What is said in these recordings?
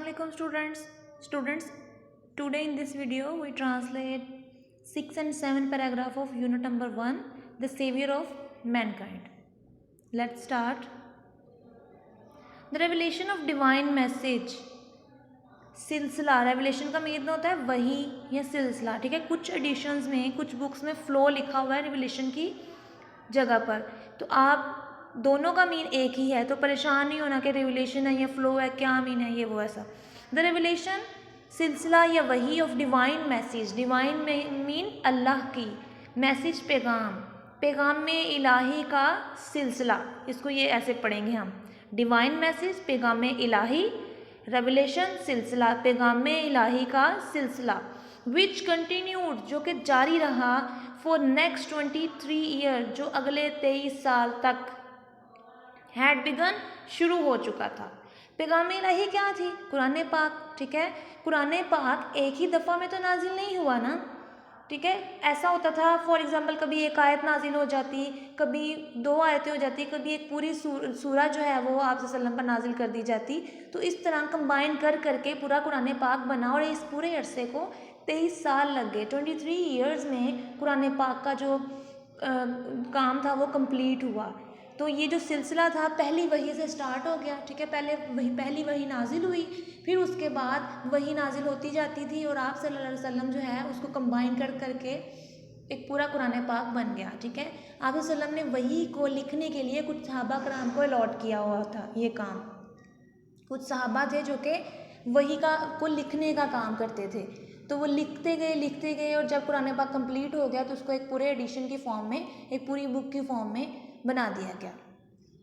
Assalamualaikum students, today in this video we translate 6 and 7 paragraph of unit number 1, the savior of mankind. Let's start. The revelation of divine message. सिलसिला, revelation का mean होता है वही या सिलसिला, ठीक है। कुछ एडिशंस में, कुछ बुक्स में फ्लो लिखा हुआ है रेवलेशन की जगह पर, तो आप दोनों का मीन एक ही है, तो परेशान नहीं होना कि रेवलेशन है या फ्लो है, क्या मीन है ये वो ऐसा। द रेवलेशन सिलसिला या वही of divine message, divine mean Allah की, मैसेज पैगाम, पैगाम में इलाही का सिलसिला, इसको ये ऐसे पढ़ेंगे हम। डिवाइन मैसेज पैगाम इलाही, रेवलेशन सिलसिला पैगाम इलाही का सिलसिला। विच कंटिन्यूड जो कि जारी रहा, फॉर नेक्स्ट 23 ईयर जो अगले 23 साल तक, हैड बिगन शुरू हो चुका था। पैगाम इलाही क्या थी? कुरान पाक, ठीक है। कुरान पाक एक ही दफ़ा में तो नाजिल नहीं हुआ ना, ठीक है। ऐसा होता था, फॉर एग्जांपल कभी एक आयत नाजिल हो जाती, कभी 2 आयतें हो जाती, कभी एक पूरी सूरा जो है वो आप सल्लम पर नाजिल कर दी जाती। तो इस तरह कंबाइन कर करके पूरा कुरान पाक बना, और इस पूरे अरसे को 23 साल लग गए। 23 ईयर्स में कुरान पाक का जो काम था वो कंप्लीट हुआ। तो ये जो सिलसिला था पहली वही से स्टार्ट हो गया, ठीक है। पहली वही नाजिल हुई, फिर उसके बाद वही नाजिल होती जाती थी, और आप सल्लल्लाहु अलैहि वसल्लम जो है उसको कंबाइन कर करके एक पूरा कुरान पाक बन गया, ठीक है। आप वसल्लम ने वही को लिखने के लिए कुछ सहाबा कराम को अलॉट किया हुआ था ये काम। कुछ सहाबा थे जो कि वही को लिखने का काम करते थे, तो वो लिखते गए, और जब कुरान पाक कंप्लीट हो गया तो उसको एक पूरे एडिशन की फॉर्म में, एक पूरी बुक की फॉर्म में बना दिया गया।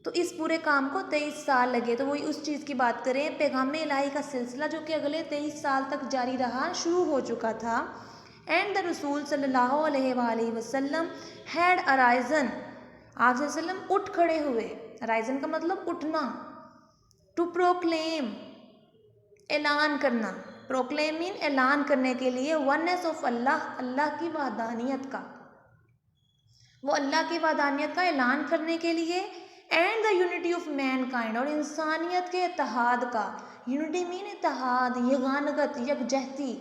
तो इस पूरे काम को 23 साल लगे। तो वही उस चीज़ की बात करें, पैगाम इलाही का सिलसिला जो कि अगले 23 साल तक जारी रहा, शुरू हो चुका था। एंड द रसूल सल्लल्लाहु अलैहि वसल्लम हैड अराइजन, आप वसल्लम उठ खड़े हुए, अराइजन का मतलब उठना, टू प्रोक्लेम ऐलान करना, प्रोक्लेम मीन ऐलान करने के लिए, वननेस ऑफ अल्लाह, अल्लाह की वहदानियत का, वो अल्लाह की वहदानियत का ऐलान करने के लिए, and the unity of mankind, और इंसानियत के इत्तेहाद का, यूनिटी मीन इत्तेहाद, यगानगत, यकजहती,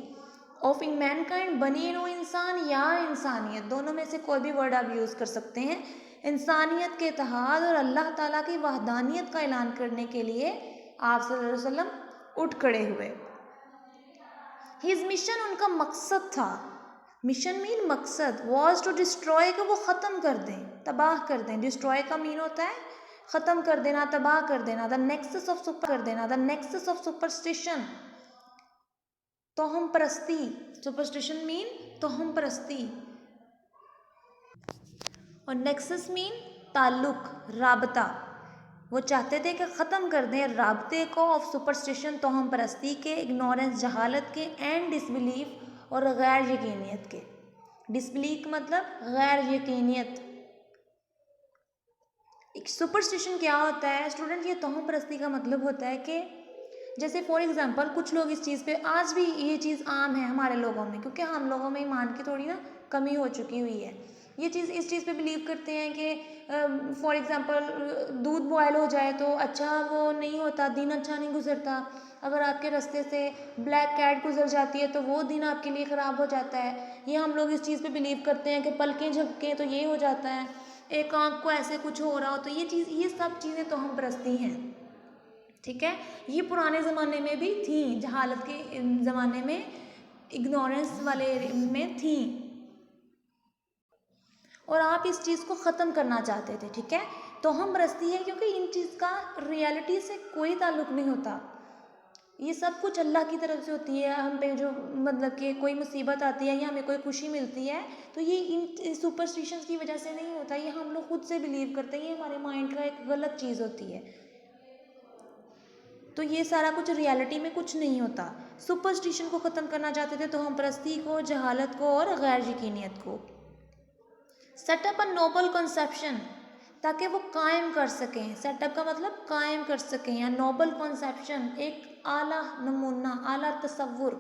ऑफ इन मैनकाइंड बनी नो इंसान या इंसानियत, दोनों में से कोई भी वर्ड आप यूज़ कर सकते हैं। इंसानियत के इत्तेहाद और अल्लाह ताला की वहदानियत का ऐलान करने के लिए आप सल्लल्लाहु अलैहि वसल्लम उठ खड़े हुए। हिज मिशन, उनका मकसद था, मिशन मीन मकसद, वॉज टू डिस्ट्रॉय, को वो ख़त्म कर दें, तबाह कर दें। डिस्ट्रॉय का मीन होता है ख़त्म कर देना, तबाह कर देना। द नेक्सस ऑफ सुपरस्टिशन, तोहम परस्ती, सुपरस्टिशन मीन तोहम परस्ती, और नेक्सस मीन ताल्लुक, राबता। वो चाहते थे कि ख़त्म कर दें राबते को, ऑफ सुपरस्टिशन तोहम परस्ती के, इग्नोरेंस जहालत के, एंड डिसबिलीफ और गैर यकीनियत के। डिसबिलीफ मतलब गैर यकीनियत। एक सुपरस्टिशन क्या होता है स्टूडेंट? ये तोहम परस्ती का मतलब होता है कि जैसे फॉर एग्जांपल कुछ लोग इस चीज़ पे, आज भी ये चीज़ आम है हमारे लोगों में, क्योंकि हम लोगों में ईमान की थोड़ी ना कमी हो चुकी हुई है। ये चीज़ इस चीज़ पे बिलीव करते हैं कि फॉर एग्जांपल दूध बॉयल हो जाए तो अच्छा वो नहीं होता, दिन अच्छा नहीं गुजरता। अगर आपके रास्ते से ब्लैक कैट गुजर जाती है तो वो दिन आपके लिए ख़राब हो जाता है। ये हम लोग इस चीज़ पे बिलीव करते हैं कि पलकें झपकें तो ये हो जाता है, एक आँख को ऐसे कुछ हो रहा हो तो ये सब चीज़ें तो हम परस्ती हैं, ठीक है। ये पुराने ज़माने में भी थी, जहालत के ज़माने में, इग्नोरेंस वाले में थी, और आप इस चीज़ को ख़त्म करना चाहते थे, ठीक है। तो हम परस्ती है क्योंकि इन चीज़ का रियलिटी से कोई ताल्लुक़ नहीं होता, ये सब कुछ अल्लाह की तरफ से होती है। हम पे जो मतलब कि कोई मुसीबत आती है या हमें कोई खुशी मिलती है तो ये इन सुपरस्टिशंस की वजह से नहीं होता, ये हम लोग खुद से बिलीव करते हैं, ये हमारे माइंड का एक गलत चीज़ होती है। तो ये सारा कुछ रियलिटी में कुछ नहीं होता। सुपरस्टिशन को ख़त्म करना चाहते थे, तो हम परस्ती को, जहालत को और गैर यकीनियत को। सेटअप अ नोबल कंसेप्शन, ताकि वो कायम कर सकें, सेटअप का मतलब कायम कर सकें, या नोबल कंसेप्शन, एक आला नमूना, आला तसव्वुर।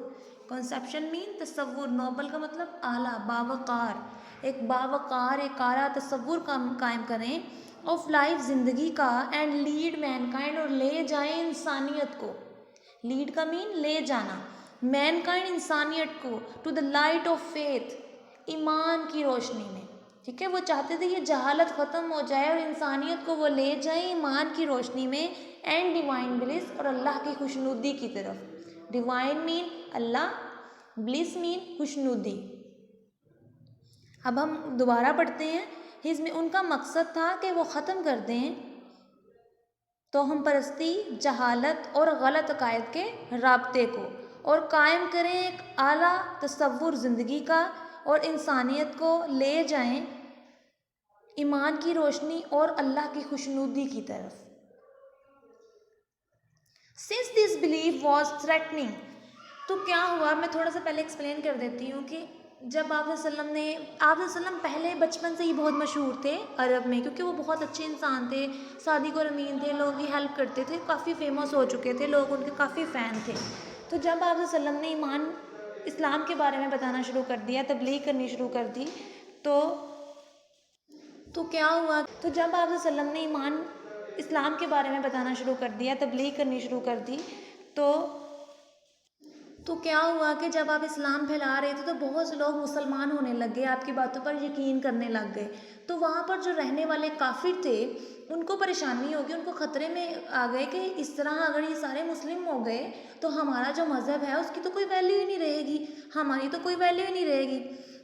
कंसेप्शन मीन तसव्वुर, नोबल का मतलब आला, बावकार, एक बावकार, एक आला तसव्वुर का कायम करें, ऑफ लाइफ, ज़िंदगी का, एंड लीड मैनकाइंड, और ले जाएं इंसानियत को, लीड का मीन ले जाना, मैनकाइंड इंसानियत को, to the light of faith, ईमान की रोशनी में, ठीक है। वो चाहते थे ये जहालत ख़त्म हो जाए और इंसानियत को वो ले जाए ईमान की रोशनी में, एंड डिवाइन ब्लिस, और अल्लाह की खुशनुदी की तरफ। डिवाइन मीन अल्लाह, ब्लिस मीन खुशनुदी। अब हम दोबारा पढ़ते हैं। इसमें उनका मकसद था कि वो ख़त्म कर दें तो हम परस्ती, जहालत और गलत अकायद के राब्ते को, और कायम करें एक आला तसव्वुर ज़िंदगी का, और इंसानियत को ले जाएं ईमान की रोशनी और अल्लाह की खुशनुदी की तरफ। Since this believe was threatening, तो क्या हुआ, मैं थोड़ा सा पहले एक्सप्लेन कर देती हूँ कि जब आप वसल्लम पहले बचपन से ही बहुत मशहूर थे अरब में, क्योंकि वो बहुत अच्छे इंसान थे, सादिक और अमीन थे, लोगों की हेल्प करते थे, काफ़ी फेमस हो चुके थे, लोग उनके काफ़ी फ़ैन थे। तो जब आप वसल्लम ने इस्लाम के बारे में बताना शुरू कर दिया, तबलीग करनी शुरू कर दी, तो क्या हुआ, तो जब आप वसल्लम ने इस्लाम के बारे में बताना शुरू कर दिया, तबलीग करनी शुरू कर दी, तो क्या हुआ कि जब आप इस्लाम फैला रहे थे तो बहुत से लोग मुसलमान होने लग गए, आपकी बातों पर यकीन करने लग गए। तो वहाँ पर जो रहने वाले काफिर थे उनको परेशानी होगी, उनको ख़तरे में आ गए कि इस तरह अगर ये सारे मुस्लिम हो गए तो हमारा जो मज़हब है उसकी तो कोई वैल्यू ही नहीं रहेगी, हमारी तो कोई वैल्यू ही नहीं रहेगी।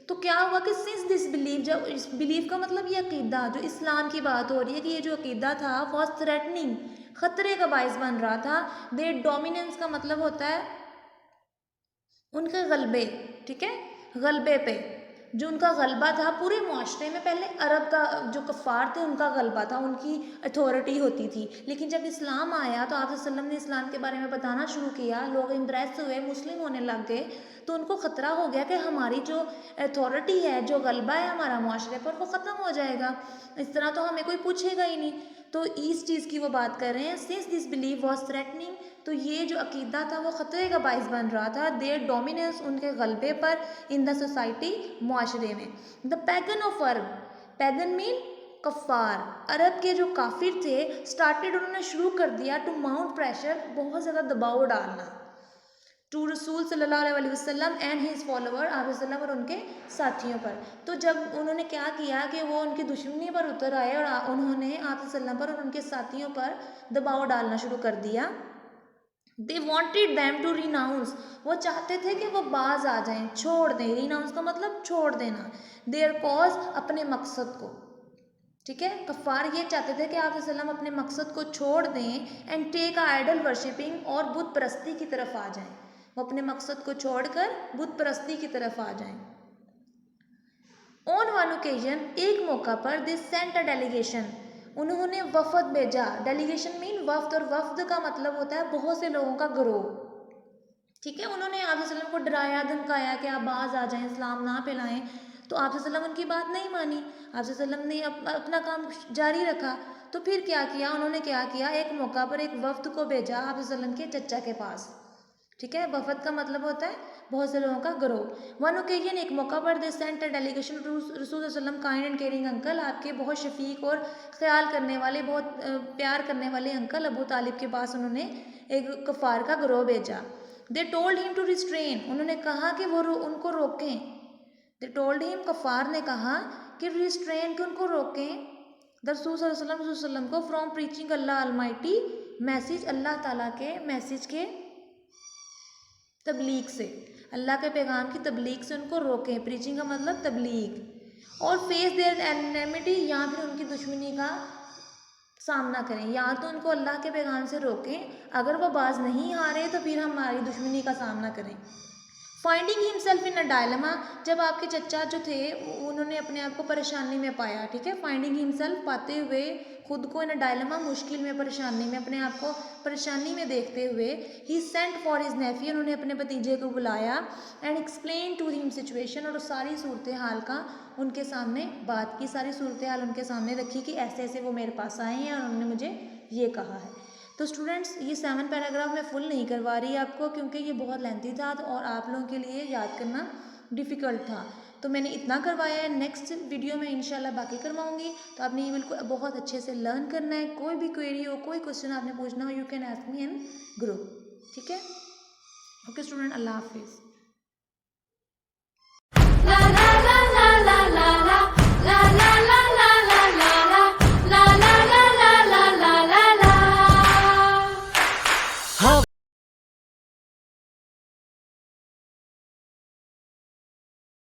तो क्या हुआ कि सिंस दिस बिलीव, जब इस बिलीव का मतलब ये अकीदा, जो इस्लाम की बात हो रही है कि ये जो अकीदा था वॉज थ्रेटनिंग, ख़तरे का बायस बन रहा था। देयर डोमिनेंस का मतलब होता है उनके गलबे, ठीक है, गलबे पे, जो उनका गलबा था पूरे मुआशरे में। पहले अरब का जो कफ़ार थे उनका गलबा था, उनकी अथॉरिटी होती थी, लेकिन जब इस्लाम आया तो आप वसल्लम ने इस्लाम के बारे में बताना शुरू किया, लोग इम्प्रेस हुए, मुस्लिम होने लग गए, तो उनको ख़तरा हो गया कि हमारी जो अथॉरिटी है, जो गलबा है हमारा मुआशरे पर, वो ख़त्म हो जाएगा, इस तरह तो हमें कोई पूछेगा ही नहीं। तो इस चीज़ की वो बात कर रहे हैं, since this believe was threatening, तो ये जो अकीदा था वो ख़तरे का बायस बन रहा था, देयर डोमिनेंस, उनके गलबे पर, इन द सोसाइटी, मुआशरे में। The pagan of Arab, pagan mean कफ़ार, अरब के जो काफिर थे, स्टार्टेड, उन्होंने शुरू कर दिया, टू माउंट प्रेशर, बहुत ज़्यादा दबाव डालना, टू रसूल सल्लल्लाहु अलैहि वसल्लम एंड हिज फॉलोवर, आप वसल्लम और उनके साथियों पर। तो जब उन्होंने क्या किया कि वो उनकी दुश्मनी पर उतर आए और उन्होंने आप वसल्लम पर और उनके साथियों पर दबाव डालना शुरू कर दिया। They wanted them to renounce, वो चाहते थे कि वो बाज आ जाएं, छोड़ दें, रिनाउंस का मतलब छोड़ देना, देयर कॉज, अपने मकसद को, ठीक है। कफ़ार ये चाहते थे कि आप वसल्लम अपने मकसद को छोड़ दें, एंड टेक आइडल वर्शिपिंग, और बुत परस्ती की तरफ आ जाएं, वो अपने मकसद को छोड़कर बुत परस्ती की तरफ आ जाएं। ऑन वन ओकेजन, एक मौका पर, दिस सेंट अ डेलीगेशन, उन्होंने वफद भेजा, डेलीगेशन मीन वफ्द, और वफ्द का मतलब होता है बहुत से लोगों का गिरोह, ठीक है। उन्होंने आप वसल्लम को डराया, धमकाया कि आप बाज आ जाएं, इस्लाम ना फैलाएं, तो आप वसल्लम उनकी बात नहीं मानी, आप वसल्लम ने अपना काम जारी रखा। तो फिर क्या किया उन्होंने, क्या किया, एक मौका पर एक वफ्द को भेजा आप वसल्लम के चचा के पास, ठीक है। वफद का मतलब होता है बहुत से लोगों का गिरोह। वन ओकेजन, एक मौका पर, दे सेंट अ डेलीगेशन रसूल वसल्लम काइंड एंड केयरिंग अंकल, आपके बहुत शफीक और ख्याल करने वाले, बहुत प्यार करने वाले अंकल अबू तालिब के पास उन्होंने एक कफ़ार का गिरोह भेजा। They told him to restrain, उन्होंने कहा कि वो उनको रोकें, दे टोल्ड हिम, कफ़ार ने कहा कि रिस्ट्रेन, कि उनको रोकें, द रसूल सल्लल्लाहु अलैहि वसल्लम को, from preaching Allah almighty message, Allah ताला के मैसेज के तबलीग से, अल्लाह के पैगाम की तबलीग से उनको रोकें, प्रीचिंग का मतलब तबलीग, और फेस देयर एनिमिटी, या फिर उनकी दुश्मनी का सामना करें, या तो उनको अल्लाह के पैगाम से रोकें, अगर वो बाज नहीं आ रहे तो फिर हमारी दुश्मनी का सामना करें। Finding himself in a dilemma, जब आपके चचा जो थे उन्होंने अपने आप को परेशानी में पाया, ठीक है। फाइंडिंग हिमसेल्फ, पाते हुए खुद को, इन अ डायलेमा, मुश्किल में, परेशानी में, अपने आप को परेशानी में देखते हुए, he sent for his nephew, उन्होंने अपने भतीजे को बुलाया, and explain to him situation, और सारी सूरत हाल का उनके सामने बात की, सारी सूरत हाल उनके सामने रखी कि ऐसे ऐसे वो मेरे पास आए हैं और उन्होंने मुझे ये कहा है। तो स्टूडेंट्स, ये 7 पैराग्राफ मैं फुल नहीं करवा रही आपको क्योंकि ये बहुत लेंथी था और आप लोगों के लिए याद करना डिफ़िकल्ट था, तो मैंने इतना करवाया है। नेक्स्ट वीडियो में इंशाल्लाह बाकी करवाऊंगी, तो आपने ये बिल्कुल बहुत अच्छे से लर्न करना है। कोई भी क्वेरी हो, कोई क्वेश्चन आपने पूछना हो, you can ask me in group. ठीक है। ओके स्टूडेंट, अल्लाह हाफिज़।